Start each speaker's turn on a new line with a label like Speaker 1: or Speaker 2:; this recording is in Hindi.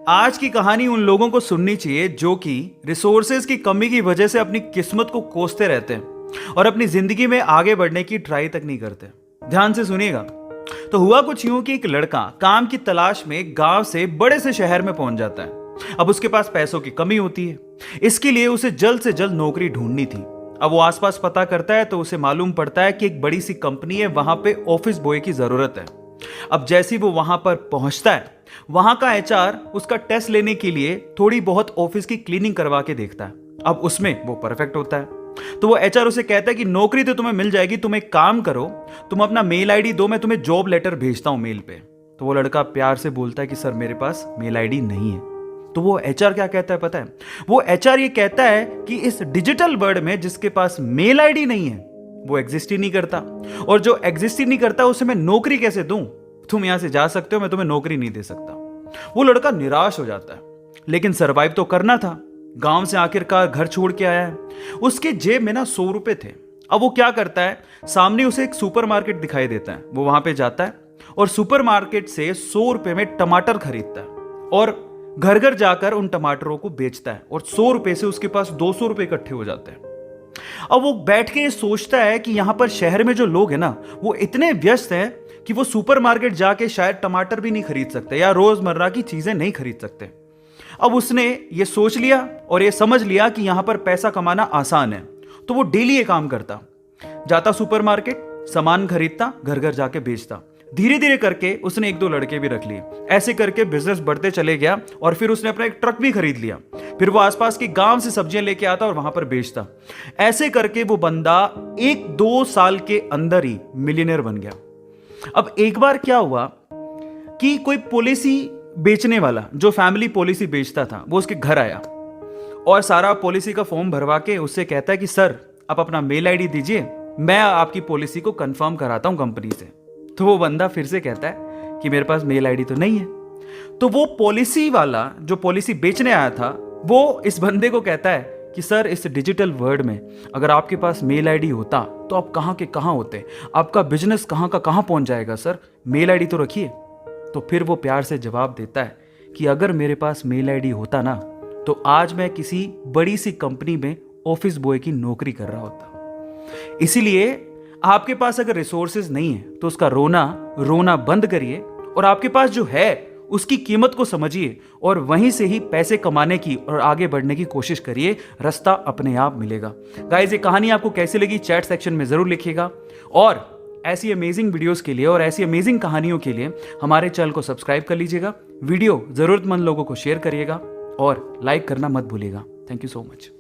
Speaker 1: आज की कहानी उन लोगों को सुननी चाहिए जो कि रिसोर्सेज की कमी की वजह से अपनी किस्मत को कोसते रहते हैं और अपनी जिंदगी में आगे बढ़ने की ट्राई तक नहीं करते। ध्यान से सुनिएगा। तो हुआ कुछ यूं कि एक लड़का काम की तलाश में गांव से बड़े से शहर में पहुंच जाता है। अब उसके पास पैसों की कमी होती है, इसके लिए उसे जल्द से जल्द नौकरी ढूंढनी थी। अब वो आसपास पता करता है तो उसे मालूम पड़ता है कि एक बड़ी सी कंपनी है, वहां पे ऑफिस बॉय की जरूरत है। अब जैसे ही वो वहां पर पहुंचता है, वहां का एचआर उसका टेस्ट लेने के लिए थोड़ी बहुत ऑफिस की क्लीनिंग करवा के देखता है। अब उसमें वो परफेक्ट होता है, तो वो एचआर उसे कहता है कि नौकरी तो तुम्हें मिल जाएगी, तुम एक काम करो, तुम अपना मेल आईडी दो, मैं तुम्हें जॉब लेटर भेजता हूं मेल पे। तो वो लड़का प्यार से बोलता है कि सर मेरे पास मेल आईडी नहीं है। तो वो एचआर क्या कहता है पता है? वो एचआर ये कहता है कि इस डिजिटल वर्ल्ड में जिसके पास मेल आईडी नहीं है वो एग्जिस्ट ही नहीं करता, और जो एग्जिस्ट ही नहीं करता उसे मैं नौकरी कैसे दूं? तुम यहां से जा सकते हो, मैं तुम्हें नौकरी नहीं दे सकता। वो लड़का निराश हो जाता है, लेकिन सरवाइव तो करना था। गांव से आखिरकार घर छोड़ के आया है, उसके जेब में ना 100 रुपए थे। अब वो क्या करता है, सामने उसे एक सुपरमार्केट दिखाई देता है, वो वहां पे जाता है और सुपरमार्केट से 100 रुपए में टमाटर खरीदता है और घर घर जाकर उन टमाटरों को बेचता है, और 100 रुपए से उसके पास 200 रुपए इकट्ठे हो जाते हैं। अब वो बैठ के सोचता है कि यहां पर शहर में जो लोग हैं ना, वो इतने व्यस्त हैं कि वो सुपरमार्केट जाके शायद टमाटर भी नहीं खरीद सकते या रोजमर्रा की चीजें नहीं खरीद सकते। अब उसने ये सोच लिया और ये समझ लिया कि यहां पर पैसा कमाना आसान है, तो वो डेली ये काम करता, जाता सुपरमार्केट, सामान खरीदता, घर घर जाके बेचता। धीरे धीरे करके उसने 1-2 लड़के भी रख लिए। ऐसे करके बिजनेस बढ़ते चले गया और फिर उसने अपना एक ट्रक भी खरीद लिया। फिर वो आसपास के गांव से सब्जियां लेके आता और वहां पर बेचता। ऐसे करके वो बंदा 1-2 साल के अंदर ही मिलियनर बन गया। अब एक बार क्या हुआ कि कोई पॉलिसी बेचने वाला जो फैमिली पॉलिसी बेचता था, वो उसके घर आया और सारा पॉलिसी का फॉर्म भरवा के उससे कहता है कि सर आप अपना मेल आईडी दीजिए, मैं आपकी पॉलिसी को कंफर्म कराता हूं कंपनी से। तो वो बंदा फिर से कहता है कि मेरे पास मेल आईडी तो नहीं है। तो वो पॉलिसी वाला जो पॉलिसी बेचने आया था, वो इस बंदे को कहता है कि सर इस डिजिटल वर्ल्ड में अगर आपके पास मेल आईडी होता तो आप कहाँ के कहाँ होते, आपका बिजनेस कहाँ का कहाँ पहुंच जाएगा, सर मेल आईडी तो रखिए। तो फिर वो प्यार से जवाब देता है कि अगर मेरे पास मेल आईडी होता ना, तो आज मैं किसी बड़ी सी कंपनी में ऑफिस बॉय की नौकरी कर रहा होता। इसीलिए आपके पास अगर रिसोर्सेज नहीं है तो उसका रोना बंद करिए और आपके पास जो है उसकी कीमत को समझिए और वहीं से ही पैसे कमाने की और आगे बढ़ने की कोशिश करिए। रास्ता अपने आप मिलेगा। गाइस, ये कहानी आपको कैसी लगी चैट सेक्शन में जरूर लिखिएगा, और ऐसी अमेजिंग वीडियोस के लिए और ऐसी अमेजिंग कहानियों के लिए हमारे चैनल को सब्सक्राइब कर लीजिएगा। वीडियो जरूरतमंद लोगों को शेयर करिएगा और लाइक करना मत भूलिएगा। Thank you so much.